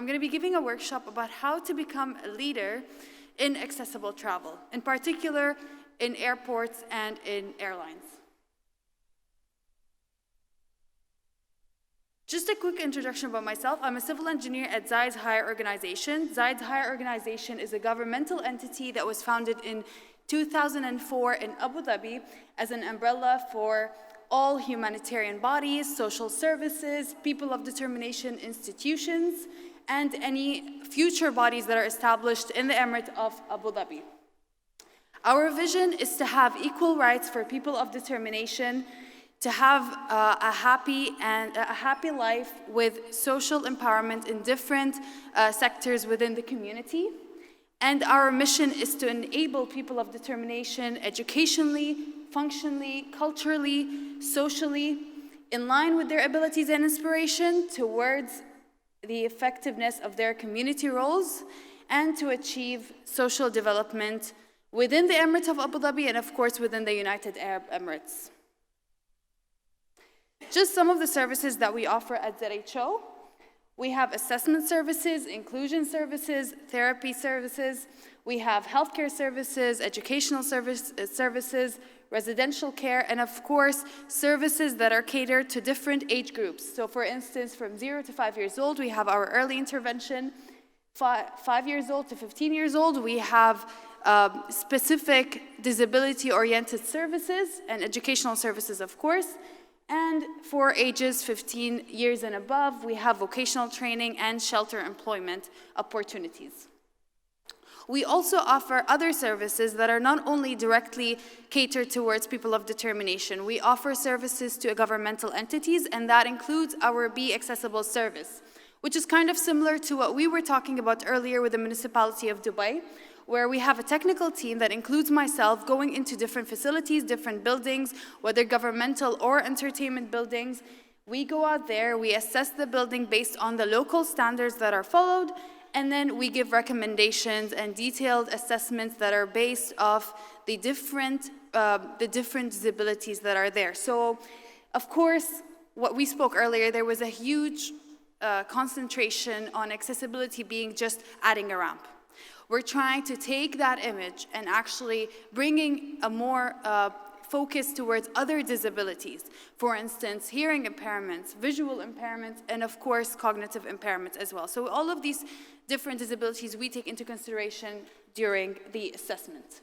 I'm going to be giving a workshop about how to become a leader in accessible travel, in particular in airports and in airlines. Just a quick introduction about myself. I'm a civil engineer at Zayed's Higher Organization. Zayed's Higher Organization is a governmental entity that was founded in 2004 in Abu Dhabi as an umbrella for all humanitarian bodies, social services, people of determination institutions, and any future bodies that are established in the Emirate of Abu Dhabi. Our vision is to have equal rights for people of determination, to have a happy life with social empowerment in different sectors within the community. And our mission is to enable people of determination educationally, functionally, culturally, socially, in line with their abilities and inspiration towards the effectiveness of their community roles and to achieve social development within the Emirate of Abu Dhabi and of course within the United Arab Emirates. Just some of the services that we offer at ZHO. We have assessment services, inclusion services, therapy services. We have healthcare services, educational services, residential care, and of course, services that are catered to different age groups. So for instance, from 0 to 5 years old, we have our early intervention. 5 years old to 15 years old, we have specific disability-oriented services and educational services, of course. And for ages 15 years and above, we have vocational training and shelter employment opportunities. We also offer other services that are not only directly catered towards people of determination. We offer services to governmental entities, and that includes our Be Accessible service, which is kind of similar to what we were talking about earlier with the municipality of Dubai, where we have a technical team that includes myself going into different facilities, different buildings, whether governmental or entertainment buildings. We go out there, we assess the building based on the local standards that are followed, and then we give recommendations and detailed assessments that are based off the different disabilities that are there. So, of course, what we spoke earlier, there was a huge concentration on accessibility being just adding a ramp. We're trying to take that image and actually bringing a more focus towards other disabilities. For instance, hearing impairments, visual impairments, and of course, cognitive impairments as well. So all of these different disabilities we take into consideration during the assessment.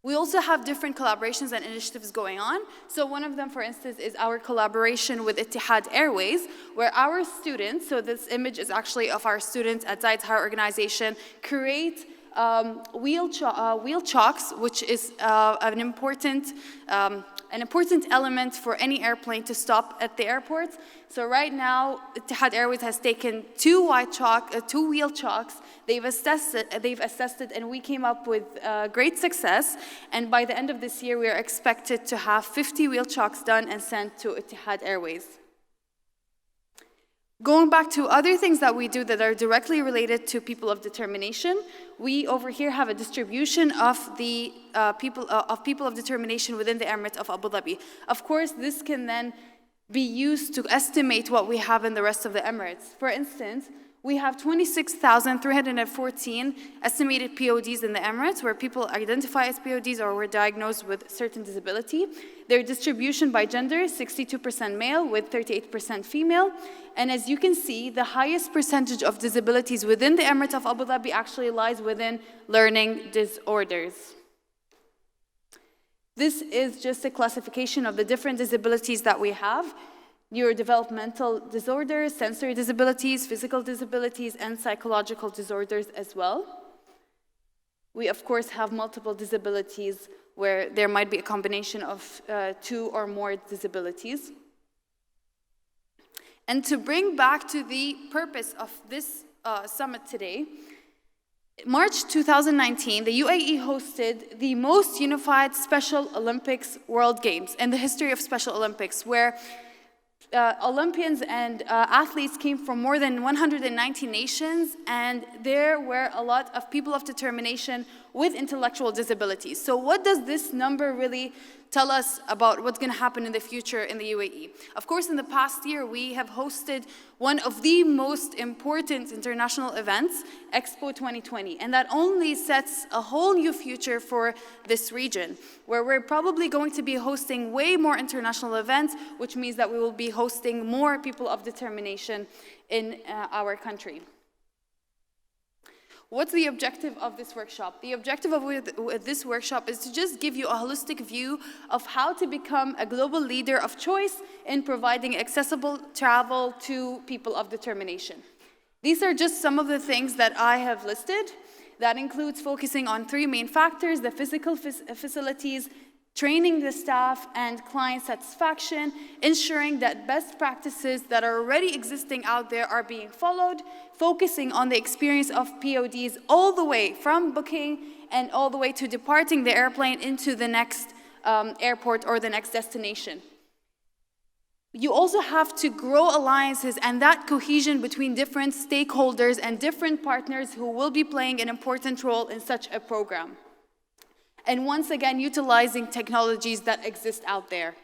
We also have different collaborations and initiatives going on. So one of them, for instance, is our collaboration with Etihad Airways, where our students, so this image is actually of our students at Zayed's Higher Organization, create wheel chalks, which is an important element for any airplane to stop at the airports. So right now, Etihad Airways has taken two wheel chalks. They've assessed it, and we came up with great success. And by the end of this year, we are expected to have 50 wheel chalks done and sent to Etihad Airways. Going back to other things that we do that are directly related to people of determination, we over here have a distribution of the people of determination within the Emirate of Abu Dhabi. Of course, this can then be used to estimate what we have in the rest of the Emirates. For instance, we have 26,314 estimated PODs in the Emirates, where people identify as PODs or were diagnosed with certain disability. Their distribution by gender is 62% male with 38% female. And as you can see, the highest percentage of disabilities within the Emirate of Abu Dhabi actually lies within learning disorders. This is just a classification of the different disabilities that we have: neurodevelopmental disorders, sensory disabilities, physical disabilities, and psychological disorders as well. We, of course, have multiple disabilities where there might be a combination of 2 or more disabilities. And to bring back to the purpose of this summit today, March 2019, the UAE hosted the most unified Special Olympics World Games in the history of Special Olympics, where Olympians and athletes came from more than 190 nations, and there were a lot of people of determination with intellectual disabilities. So what does this number really tell us about what's going to happen in the future in the UAE. Of course, in the past year, we have hosted one of the most important international events, Expo 2020, and that only sets a whole new future for this region, where we're probably going to be hosting way more international events, which means that we will be hosting more people of determination in our country. What's the objective of this workshop? The objective of this workshop is to just give you a holistic view of how to become a global leader of choice in providing accessible travel to people of determination. These are just some of the things that I have listed. That includes focusing on 3 main factors: the physical facilities, training the staff, and client satisfaction, ensuring that best practices that are already existing out there are being followed, focusing on the experience of PODs all the way from booking and all the way to departing the airplane into the next airport or the next destination. You also have to grow alliances and that cohesion between different stakeholders and different partners who will be playing an important role in such a program. And once again, utilizing technologies that exist out there.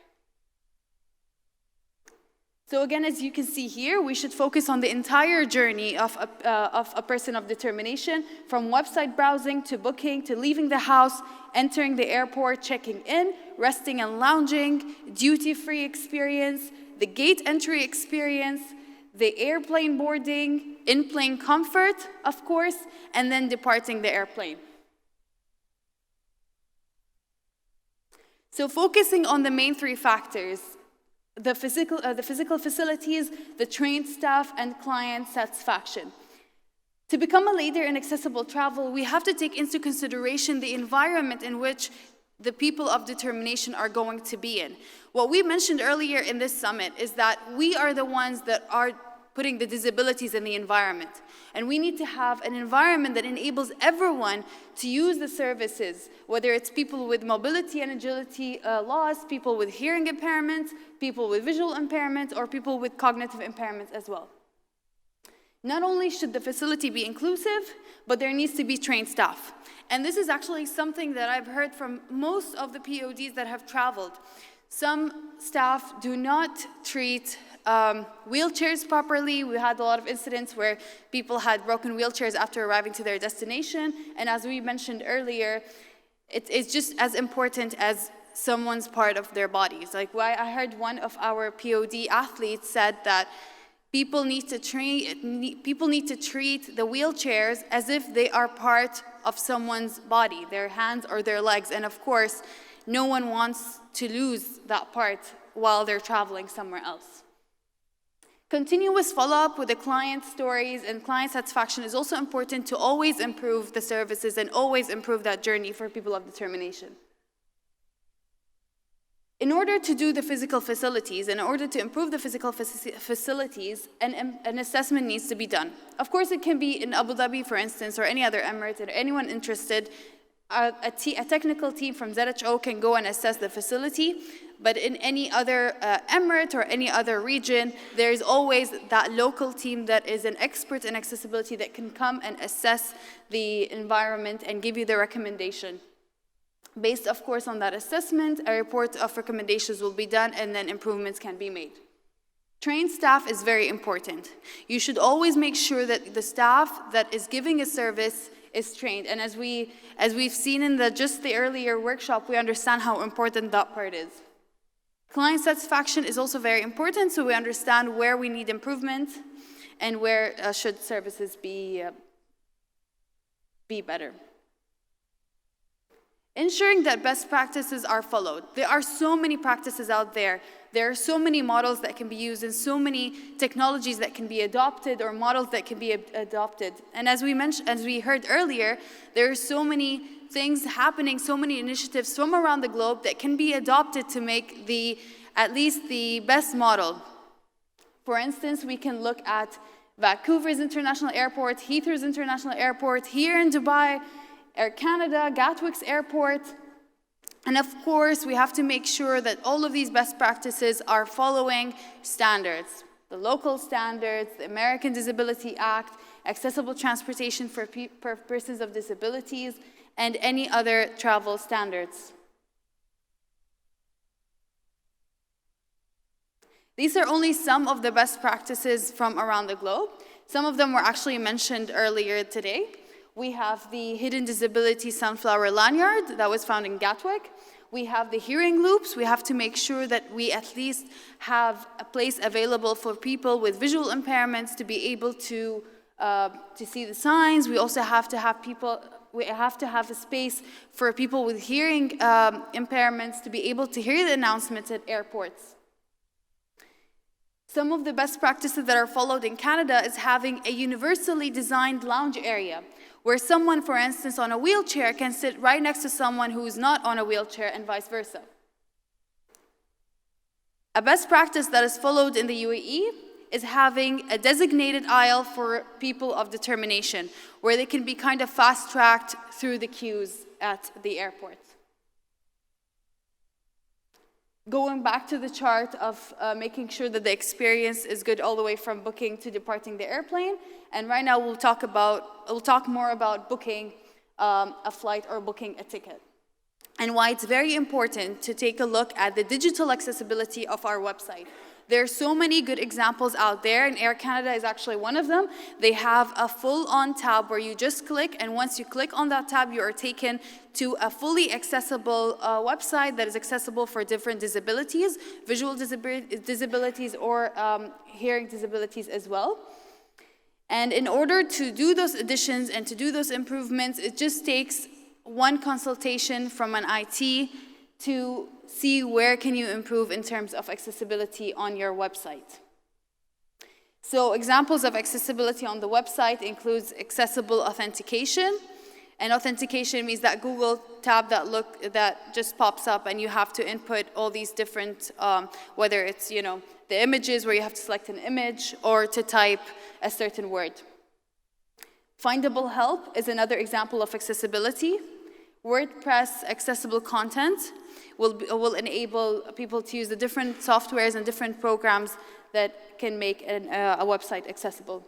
So again, as you can see here, we should focus on the entire journey of a person of determination, from website browsing to booking to leaving the house, entering the airport, checking in, resting and lounging, duty-free experience, the gate entry experience, the airplane boarding, in-plane comfort, of course, and then departing the airplane. So focusing on the main 3 factors, the physical facilities, the trained staff, and client satisfaction. To become a leader in accessible travel, we have to take into consideration the environment in which the people of determination are going to be in. What we mentioned earlier in this summit is that we are the ones that are putting the disabilities in the environment. And we need to have an environment that enables everyone to use the services, whether it's people with mobility and agility loss, people with hearing impairments, people with visual impairments, or people with cognitive impairments as well. Not only should the facility be inclusive, but there needs to be trained staff. And this is actually something that I've heard from most of the PODs that have traveled. Some staff do not treat wheelchairs properly. We had a lot of incidents where people had broken wheelchairs after arriving to their destination. And as we mentioned earlier, it's just as important as someone's part of their bodies. Like I heard one of our POD athletes said that people need to treat the wheelchairs as if they are part of someone's body, their hands or their legs. And of course, no one wants to lose that part while they're traveling somewhere else. Continuous follow-up with the client stories and client satisfaction is also important to always improve the services and always improve that journey for people of determination. In order to do the physical facilities, in order to improve the physical facilities, an assessment needs to be done. Of course, it can be in Abu Dhabi, for instance, or any other emirate, or anyone interested. A technical team from ZHO can go and assess the facility, but in any other emirate or any other region, there is always that local team that is an expert in accessibility that can come and assess the environment and give you the recommendation. Based, of course, on that assessment, a report of recommendations will be done and then improvements can be made. Trained staff is very important. You should always make sure that the staff that is giving a service is trained. And as we've seen in just the earlier workshop, we understand how important that part is. Client satisfaction is also very important, so we understand where we need improvement and where should services be better. Ensuring that best practices are followed. There are so many practices out there. There are so many models that can be used and so many technologies that can be adopted or models that can be adopted. And as we heard earlier, there are so many things happening, so many initiatives from around the globe that can be adopted to make at least the best model. For instance, we can look at Vancouver's International Airport, Heathrow's International Airport, here in Dubai, Air Canada, Gatwick's Airport. And of course, we have to make sure that all of these best practices are following standards. The local standards, the American Disability Act, accessible transportation for persons of disabilities, and any other travel standards. These are only some of the best practices from around the globe. Some of them were actually mentioned earlier today. We have the hidden disability sunflower lanyard that was found in Gatwick. We have the hearing loops. We have to make sure that we at least have a place available for people with visual impairments to be able to see the signs. We also have to have a space for people with hearing impairments to be able to hear the announcements at airports. Some of the best practices that are followed in Canada is having a universally designed lounge area, where someone, for instance, on a wheelchair can sit right next to someone who is not on a wheelchair and vice versa. A best practice that is followed in the UAE is having a designated aisle for people of determination, where they can be kind of fast-tracked through the queues at the airport. Going back to the chart of making sure that the experience is good all the way from booking to departing the airplane, and right now we'll talk more about booking a flight or booking a ticket, and why it's very important to take a look at the digital accessibility of our website. There are so many good examples out there, and Air Canada is actually one of them. They have a full-on tab where you just click, and once you click on that tab, you are taken to a fully accessible website that is accessible for different disabilities, visual disabilities or hearing disabilities as well. And in order to do those additions and to do those improvements, it just takes one consultation from an IT to see where can you improve in terms of accessibility on your website. So examples of accessibility on the website includes accessible authentication. And authentication means that Google tab that just pops up and you have to input all these different, whether it's the images where you have to select an image or to type a certain word. Findable help is another example of accessibility. WordPress accessible content will enable people to use the different softwares and different programs that can make a website accessible.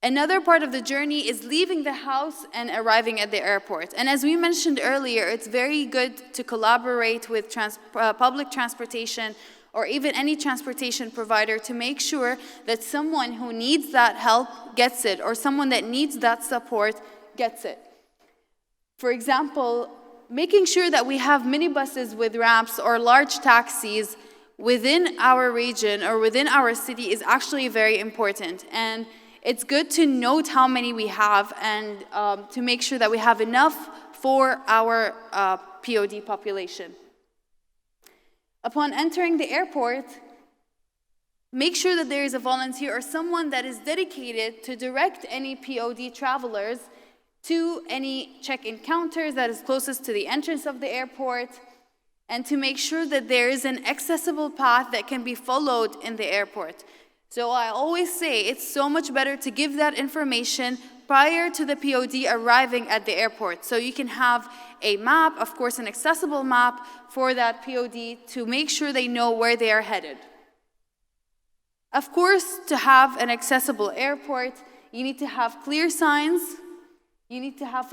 Another part of the journey is leaving the house and arriving at the airport. And as we mentioned earlier, it's very good to collaborate with public transportation or even any transportation provider to make sure that someone who needs that help gets it, or someone that needs that support gets it. For example, making sure that we have minibuses with ramps or large taxis within our region or within our city is actually very important. And it's good to note how many we have and to make sure that we have enough for our POD population. Upon entering the airport, make sure that there is a volunteer or someone that is dedicated to direct any POD travelers to any check-in counters that is closest to the entrance of the airport, and to make sure that there is an accessible path that can be followed in the airport. So I always say it's so much better to give that information prior to the POD arriving at the airport. So you can have a map, of course an accessible map for that POD to make sure they know where they are headed. Of course, to have an accessible airport, you need to have clear signs. You need to have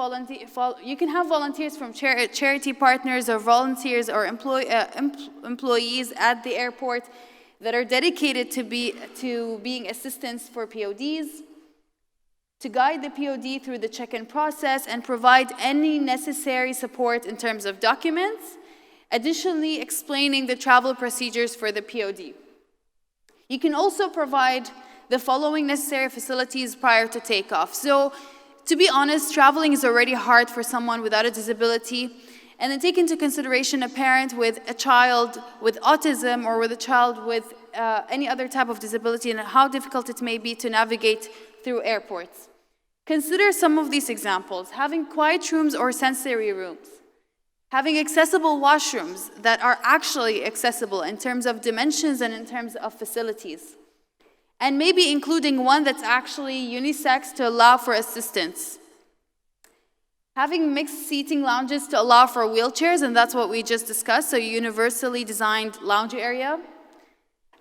you can have volunteers from charity partners or volunteers or employees at the airport that are dedicated to being assistants for PODs, to guide the POD through the check-in process and provide any necessary support in terms of documents, additionally explaining the travel procedures for the POD. You can also provide the following necessary facilities prior to takeoff. So, to be honest, traveling is already hard for someone without a disability, and then take into consideration a parent with a child with autism or with a child with any other type of disability and how difficult it may be to navigate through airports. Consider some of these examples: having quiet rooms or sensory rooms, having accessible washrooms that are actually accessible in terms of dimensions and in terms of facilities, and maybe including one that's actually unisex to allow for assistance. Having mixed seating lounges to allow for wheelchairs, and that's what we just discussed, so a universally designed lounge area.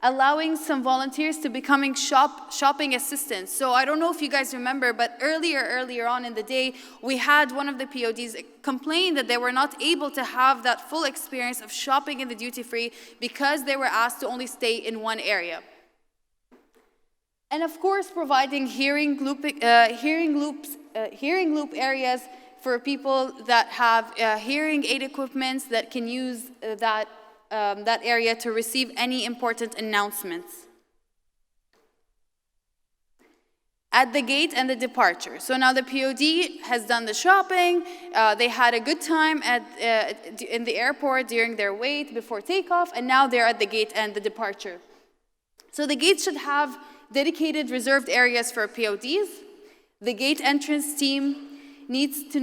allowing some volunteers to becoming shopping assistants. So I don't know if you guys remember, but earlier on in the day, we had one of the PODs complain that they were not able to have that full experience of shopping in the duty-free because they were asked to only stay in one area. And of course, providing hearing loop areas for people that have hearing aid equipment that can use that area to receive any important announcements. At the gate and the departure. So now the POD has done the shopping, they had a good time in the airport during their wait before takeoff, and now they're at the gate and the departure. So the gate should have dedicated reserved areas for PODs. The gate entrance team needs to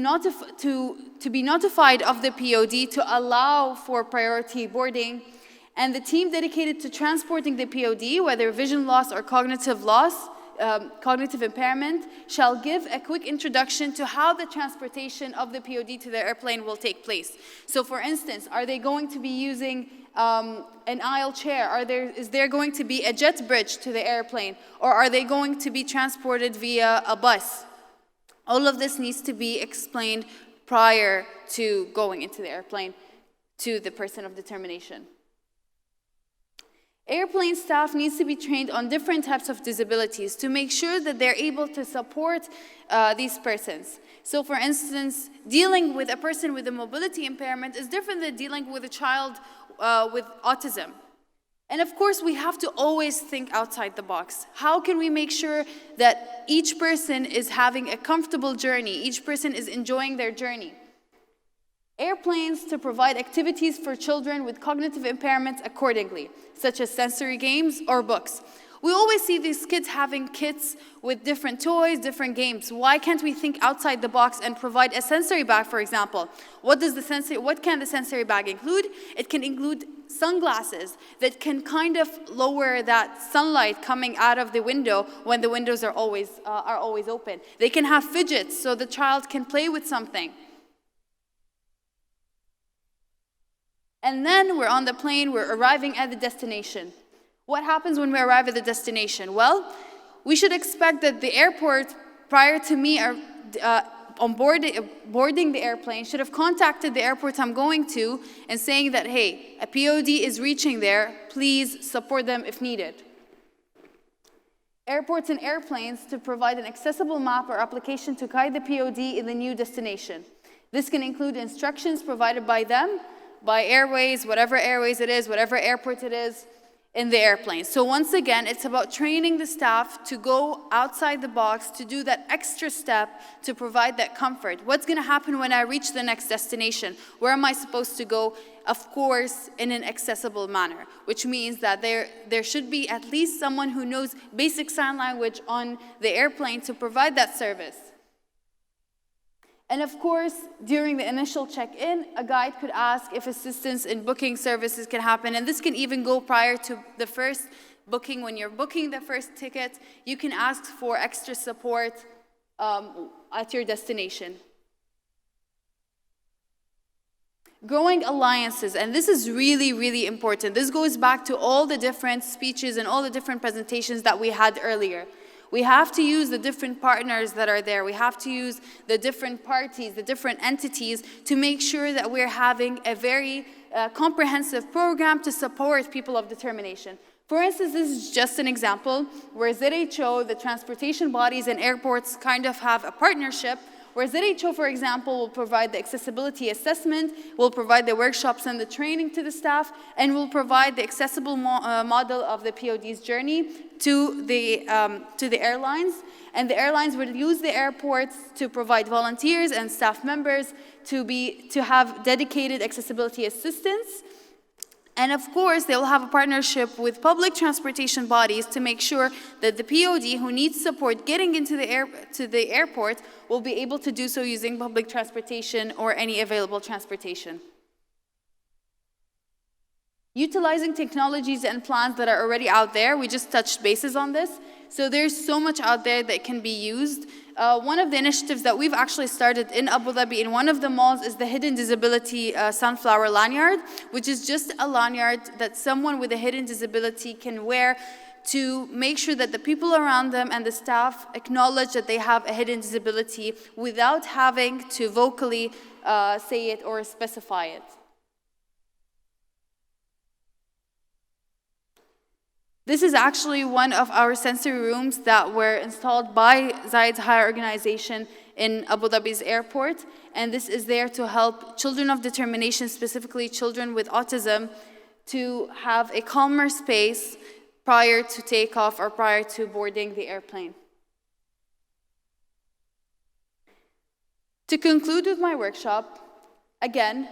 be notified of the POD to allow for priority boarding, and the team dedicated to transporting the POD, whether vision loss or cognitive impairment, shall give a quick introduction to how the transportation of the POD to the airplane will take place. So for instance, are they going to be using an aisle chair? Is there going to be a jet bridge to the airplane? Or are they going to be transported via a bus? All of this needs to be explained prior to going into the airplane to the person of determination. Airplane staff needs to be trained on different types of disabilities to make sure that they're able to support these persons. So for instance, dealing with a person with a mobility impairment is different than dealing with a child with autism. And of course, we have to always think outside the box. How can we make sure that each person is having a comfortable journey, each person is enjoying their journey? Airplanes to provide activities for children with cognitive impairments accordingly, such as sensory games or books. We always see these kids having kits with different toys, different games. Why can't we think outside the box and provide a sensory bag, for example? What can the sensory bag include? It can include sunglasses that can kind of lower that sunlight coming out of the window when the windows are always open. They can have fidgets so the child can play with something. And then we're on the plane, we're arriving at the destination. What happens when we arrive at the destination? Well, we should expect that the airport, prior to me boarding the airplane, should have contacted the airport I'm going to and saying that, hey, a POD is reaching there, please support them if needed. Airports and airplanes to provide an accessible map or application to guide the POD in the new destination. This can include instructions provided by them, by Airways, whatever Airways it is, whatever airport it is, in the airplane. So once again, it's about training the staff to go outside the box, to do that extra step to provide that comfort. What's going to happen when I reach the next destination? Where am I supposed to go? Of course, in an accessible manner, which means that there should be at least someone who knows basic sign language on the airplane to provide that service. And of course, during the initial check-in, a guide could ask if assistance in booking services can happen. And this can even go prior to the first booking. When you're booking the first ticket, you can ask for extra support at your destination. Growing alliances, and this is really, really important. This goes back to all the different speeches and all the different presentations that we had earlier. We have to use the different partners that are there. We have to use the different parties, the different entities to make sure that we're having a very comprehensive program to support people of determination. For instance, this is just an example where ZHO, the transportation bodies and airports kind of have a partnership where ZHO, for example, will provide the accessibility assessment, will provide the workshops and the training to the staff, and will provide the accessible model of the POD's journey to the airlines. And the airlines will use the airports to provide volunteers and staff members to have dedicated accessibility assistance. And of course, they will have a partnership with public transportation bodies to make sure that the POD who needs support getting into the airport will be able to do so using public transportation or any available transportation. Utilizing technologies and plans that are already out there, we just touched bases on this. So there's so much out there that can be used. One of the initiatives that we've actually started in Abu Dhabi in one of the malls is the Hidden Disability Sunflower Lanyard, which is just a lanyard that someone with a hidden disability can wear to make sure that the people around them and the staff acknowledge that they have a hidden disability without having to vocally say it or specify it. This is actually one of our sensory rooms that were installed by Zayed's higher organization in Abu Dhabi's airport, and this is there to help children of determination, specifically children with autism, to have a calmer space prior to takeoff or prior to boarding the airplane. To conclude with my workshop, again,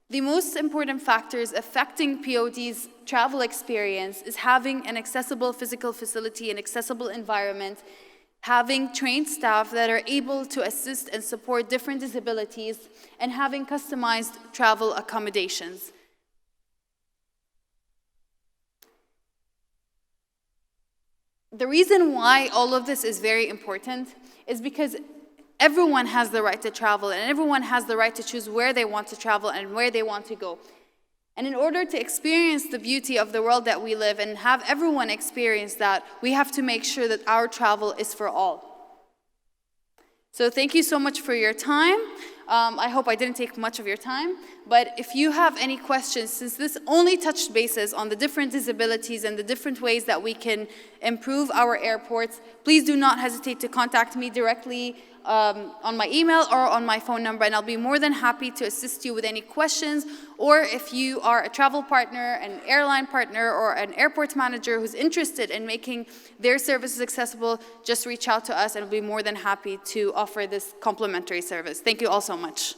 the most important factors affecting POD's travel experience is having an accessible physical facility, an accessible environment, having trained staff that are able to assist and support different disabilities, and having customized travel accommodations. The reason why all of this is very important is because everyone has the right to travel, and everyone has the right to choose where they want to travel and where they want to go. And in order to experience the beauty of the world that we live in and have everyone experience that, we have to make sure that our travel is for all. So thank you so much for your time. I hope I didn't take much of your time, but if you have any questions, since this only touched bases on the different disabilities and the different ways that we can improve our airports, please do not hesitate to contact me directly on my email or on my phone number, and I'll be more than happy to assist you with any questions. Or if you are a travel partner, an airline partner, or an airport manager who's interested in making their services accessible, just reach out to us and we'll be more than happy to offer this complimentary service. Thank you all so much.